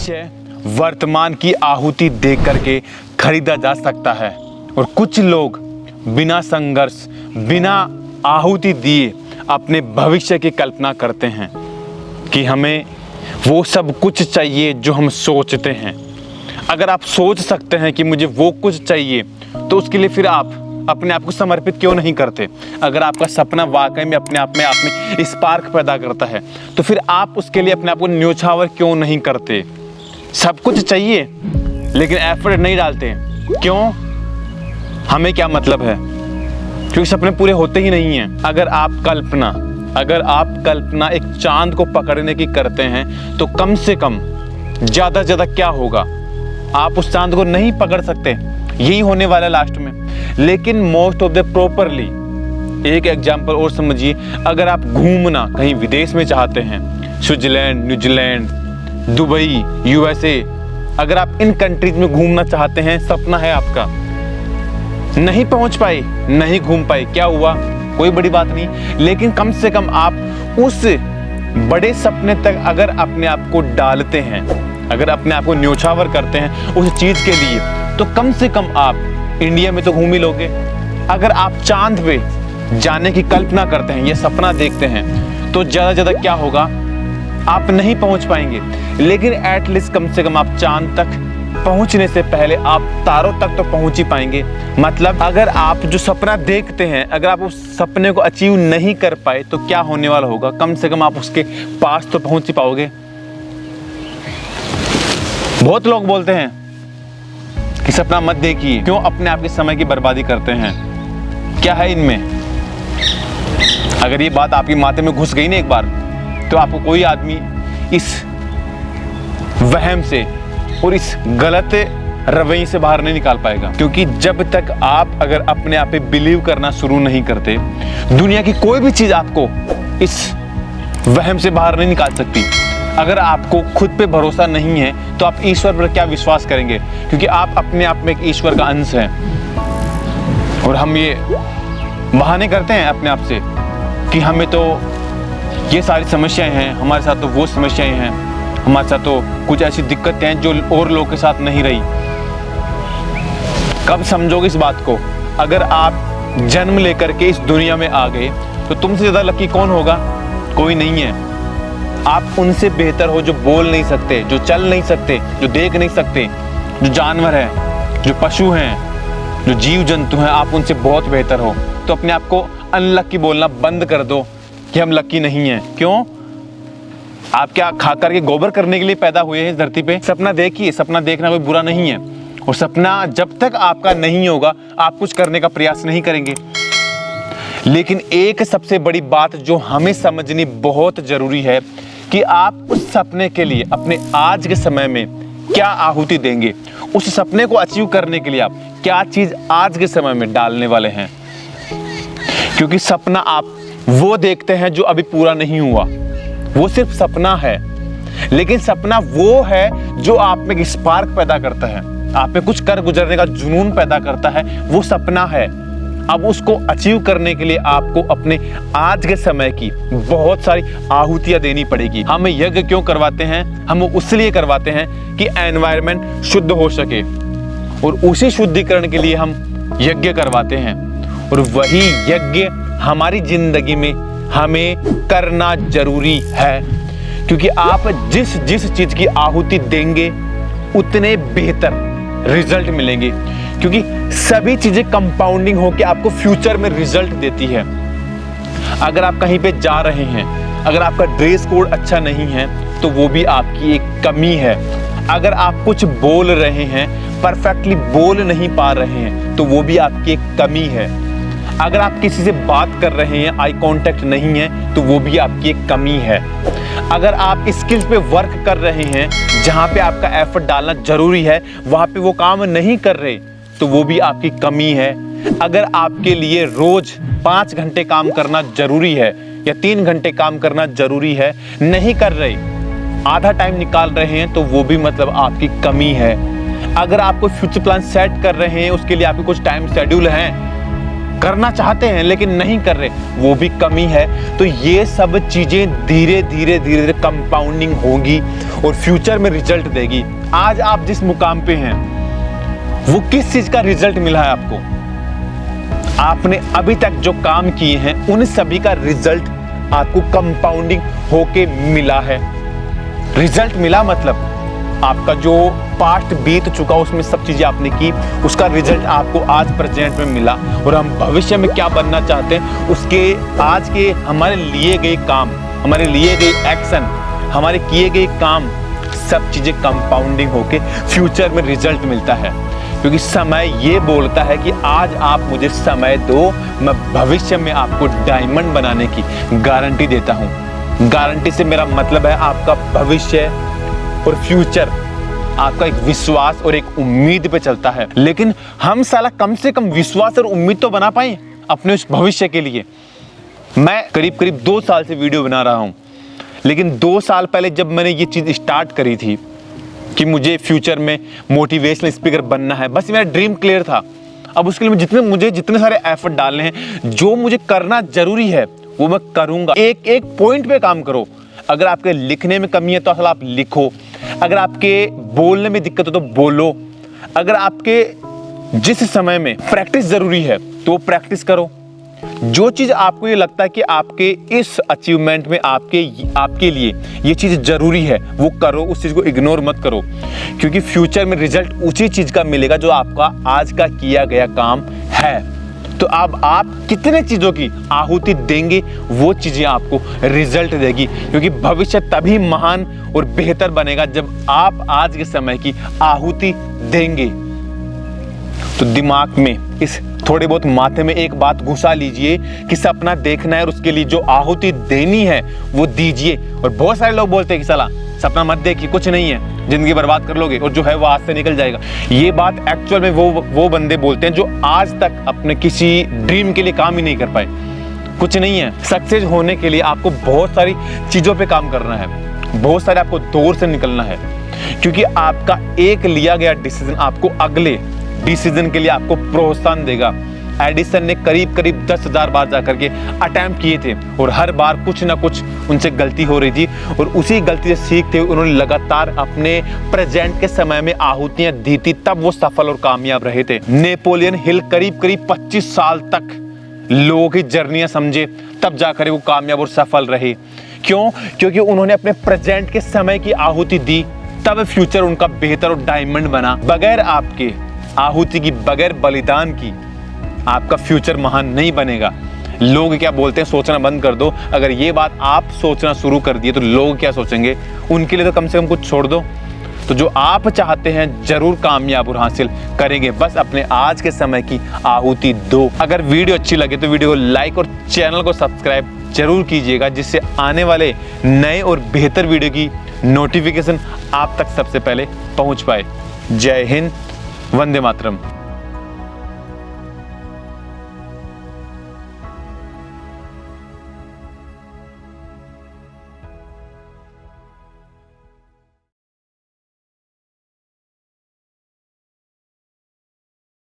भविष्य वर्तमान की आहुति दे करके खरीदा जा सकता है और कुछ लोग बिना संघर्ष, बिना आहुति दिए अपने भविष्य की कल्पना करते हैं कि हमें वो सब कुछ चाहिए जो हम सोचते हैं। अगर आप सोच सकते हैं कि मुझे वो कुछ चाहिए तो उसके लिए फिर आप अपने आप को समर्पित क्यों नहीं करते? अगर आपका सपना वाकई में अपने आप में स्पार्क पैदा करता है तो फिर आप उसके लिए अपने आप को न्योछावर क्यों नहीं करते? सब कुछ चाहिए लेकिन एफर्ट नहीं डालते, क्यों? हमें क्या मतलब है? क्योंकि सपने पूरे होते ही नहीं हैं। अगर आप कल्पना एक चांद को पकड़ने की करते हैं तो कम से कम ज़्यादा से ज़्यादा क्या होगा? आप उस चांद को नहीं पकड़ सकते, यही होने वाला है लास्ट में। लेकिन मोस्ट ऑफ द प्रॉपरली, एक एग्जांपल और समझिए, अगर आप घूमना कहीं विदेश में चाहते हैं, स्विट्जरलैंड, न्यूजीलैंड, दुबई, यूएसए, अगर आप इन कंट्रीज में घूमना चाहते हैं, सपना है आपका, नहीं पहुंच पाए, नहीं घूम पाए, क्या हुआ? कोई बड़ी बात नहीं। लेकिन कम से कम आप उस बड़े सपने तक अगर अपने आप को डालते हैं, अगर अपने आप को न्योछावर करते हैं उस चीज के लिए, तो कम से कम आप इंडिया में तो घूम ही लोगे। अगर आप चांद पे जाने की कल्पना करते हैं, ये सपना देखते हैं, तो ज्यादा ज्यादा क्या होगा? आप नहीं पहुंच पाएंगे, लेकिन एटलीस्ट कम से कम आप चांद तक पहुंचने से पहले आप तारों तक तो पहुंच ही पाएंगे। मतलब अगर आप जो सपना देखते हैं, अगर आप उस सपने को अचीव नहीं कर पाए तो क्या होने वाला होगा? कम से कम आप उसके पास तो पहुंच ही पाओगे। बहुत लोग बोलते हैं कि सपना मत देखिए, क्यों अपने आप के समय की बर्बादी करते हैं? क्या है इनमें? अगर ये बात आपके माथे में घुस गई ना एक बार, तो आपको कोई आदमी इस वहम से और इस गलत रवैये से बाहर नहीं निकाल पाएगा। क्योंकि जब तक आप अगर अपने आप पे बिलीव करना शुरू नहीं करते, दुनिया की कोई भी चीज आपको इस वहम से बाहर नहीं निकाल सकती। अगर आपको खुद पे भरोसा नहीं है तो आप ईश्वर पर क्या विश्वास करेंगे? क्योंकि आप अपने आप में एक ईश्वर का अंश हैं। और हम ये बहाने करते हैं अपने आप से कि हमें तो ये सारी समस्याएं हैं, हमारे साथ तो वो समस्याएं हैं, हमारे साथ तो कुछ ऐसी दिक्कतें हैं जो और लोगों के साथ नहीं रही। कब समझोगे इस बात को? अगर आप जन्म लेकर के इस दुनिया में आ गए तो तुमसे ज्यादा लकी कौन होगा? कोई नहीं है। आप उनसे बेहतर हो जो बोल नहीं सकते, जो चल नहीं सकते, जो देख नहीं सकते, जो जानवर हैं, जो पशु हैं, जो जीव जंतु हैं, आप उनसे बहुत बेहतर हो। तो अपने आप को अनलकी बोलना बंद कर दो कि हम लकी नहीं हैं। क्यों? आप क्या खा करके गोबर करने के लिए पैदा हुए हैं इस धरती पे? सपना देखिए, सपना देखना कोई बुरा नहीं है। और सपना जब तक आपका नहीं होगा, आप कुछ करने का प्रयास नहीं करेंगे। लेकिन एक सबसे बड़ी बात जो हमें समझनी बहुत जरूरी है कि आप उस सपने के लिए अपने आज के समय में क्या आहुति देंगे। उस सपने को अचीव करने के लिए आप क्या चीज आज के समय में डालने वाले हैं। क्योंकि सपना आप वो देखते हैं जो अभी पूरा नहीं हुआ, वो सिर्फ सपना है। लेकिन सपना वो है जो आप में एक स्पार्क पैदा करता है, आप में कुछ कर गुजरने का जुनून पैदा करता है, वो सपना है। अब उसको अचीव करने के लिए आपको अपने आज के समय की बहुत सारी आहुतियां देनी पड़ेगी। हम यज्ञ क्यों करवाते हैं? हम उसलिए करवाते हैं कि एनवायरनमेंट शुद्ध हो सके, और उसी शुद्धिकरण के लिए हम यज्ञ करवाते हैं। और वही यज्ञ हमारी जिंदगी में हमें करना जरूरी है। क्योंकि आप जिस जिस चीज की आहुति देंगे उतने बेहतर रिजल्ट मिलेंगे। क्योंकि सभी चीजें कंपाउंडिंग होकर आपको फ्यूचर में रिजल्ट देती है। अगर आप कहीं पे जा रहे हैं, अगर आपका ड्रेस कोड अच्छा नहीं है तो वो भी आपकी एक कमी है। अगर आप कुछ बोल रहे हैं, परफेक्टली बोल नहीं पा रहे हैं, तो वो भी आपकी एक कमी है। अगर आप किसी से बात कर रहे हैं, आई कांटेक्ट नहीं है, तो वो भी आपकी एक कमी है। अगर आप स्किल्स पे वर्क कर रहे हैं, जहां पे आपका एफर्ट डालना जरूरी है, वहां पे वो काम नहीं कर रहे, तो वो भी आपकी कमी है। अगर आपके लिए रोज 5 घंटे काम करना जरूरी है या 3 घंटे काम करना जरूरी है, नहीं कर रहे, आधा टाइम निकाल रहे हैं, तो वो भी मतलब आपकी कमी है। अगर आप कोई फ्यूचर प्लान सेट कर रहे हैं, उसके लिए आपके कुछ टाइम शेड्यूल हैं, करना चाहते हैं लेकिन नहीं कर रहे, वो भी कमी है। तो ये सब चीजें धीरे धीरे कंपाउंडिंग होगी और फ्यूचर में रिजल्ट देगी। आज आप जिस मुकाम पे हैं वो किस चीज का रिजल्ट मिला है आपको? आपने अभी तक जो काम किए हैं उन सभी का रिजल्ट आपको कंपाउंडिंग होके मिला है। रिजल्ट मिला मतलब आपका जो पास्ट बीत चुका उसमें सब चीजें आपने की, उसका रिजल्ट आपको आज प्रेजेंट में मिला। और हम भविष्य में क्या बनना चाहते हैं उसके आज के हमारे लिए गए काम, हमारे लिए गए एक्शन, हमारे किए गए काम, सब चीजें कंपाउंडिंग होके फ्यूचर में रिजल्ट मिलता है। क्योंकि समय ये बोलता है कि आज आप मुझे समय दो, मैं भविष्य में आपको डायमंड बनाने की गारंटी देता हूं। गारंटी से मेरा मतलब है आपका भविष्य और फ्यूचर आपका एक विश्वास और एक उम्मीद पे चलता है। लेकिन हम साला कम से कम विश्वास और उम्मीद तो बना पाए अपने उस भविष्य के लिए। मैं करीब 2 साल से वीडियो बना रहा हूं, लेकिन 2 साल पहले जब मैंने ये चीज स्टार्ट करी थी कि मुझे फ्यूचर में मोटिवेशनल स्पीकर बनना है, बस मेरा ड्रीम क्लियर था। अब उसके लिए मुझे जितने सारे एफर्ट डालने हैं, जो मुझे करना जरूरी है वो मैं करूंगा। एक पॉइंट पे काम करो। अगर आपके लिखने में कमी है तो असल आप लिखो, अगर आपके बोलने में दिक्कत हो तो बोलो, अगर आपके जिस समय में प्रैक्टिस जरूरी है तो प्रैक्टिस करो। जो चीज आपको ये लगता है कि आपके इस अचीवमेंट में आपके लिए ये चीज जरूरी है वो करो, उस चीज को इग्नोर मत करो। क्योंकि फ्यूचर में रिजल्ट उसी चीज का मिलेगा जो आपका आज का किया गया काम है। तो अब आप कितने चीजों की आहुति देंगे वो चीजें आपको रिजल्ट देगी। क्योंकि भविष्य तभी महान और बेहतर बनेगा जब आप आज के समय की आहुति देंगे। तो दिमाग में इस थोड़े बहुत माथे में एक बात घुसा लीजिए कि सपना देखना है और उसके लिए जो आहुति देनी है वो दीजिए। और बहुत सारे लोग बोलते हैं कि साला सपना मत देखिए, कुछ नहीं है, जिंदगी बर्बाद कर लोगे और जो है वो आज से निकल जाएगा। ये बात एक्चुअल में वो बंदे बोलते हैं जो आज तक अपने किसी ड्रीम के लिए काम ही नहीं कर पाए। कुछ नहीं है, सक्सेस होने के लिए आपको बहुत सारी चीजों पे काम करना है, बहुत सारे आपको दौर से निकलना है। क्योंकि आपका एक लिया गया डिसीजन आपको अगले डिसीजन के लिए आपको प्रोत्साहन देगा। एडिसन ने करीब 10,000 बार जाकर के अटेम्प्ट किए थे और हर बार कुछ ना कुछ उनसे गलती हो रही थी और उसी गलती से सीखते हुए उन्होंने लगातार अपने प्रेजेंट के समय में आहुतियां दी थी, तब वो सफल और कामयाब रहे थे। नेपोलियन हिल करीब 25 साल तक लोगों की जर्नियां समझे, तब जाकर वो कामयाब और सफल रहे। क्यों? क्योंकि उन्होंने अपने प्रेजेंट के समय की आहुति दी, तब फ्यूचर उनका बेहतर और डायमंड बना। बगैर आपके आहुति की, बगैर बलिदान की आपका फ्यूचर महान नहीं बनेगा। लोग क्या बोलते हैं सोचना बंद कर दो। अगर ये बात आप सोचना शुरू कर दिए तो लोग क्या सोचेंगे, उनके लिए तो कम से कम कुछ छोड़ दो। तो जो आप चाहते हैं जरूर कामयाब और हासिल करेंगे, बस अपने आज के समय की आहुति दो। अगर वीडियो अच्छी लगे तो वीडियो को लाइक और चैनल को सब्सक्राइब जरूर कीजिएगा, जिससे आने वाले नए और बेहतर वीडियो की नोटिफिकेशन आप तक सबसे पहले पहुंच पाए। जय हिंद, वंदे मातरम।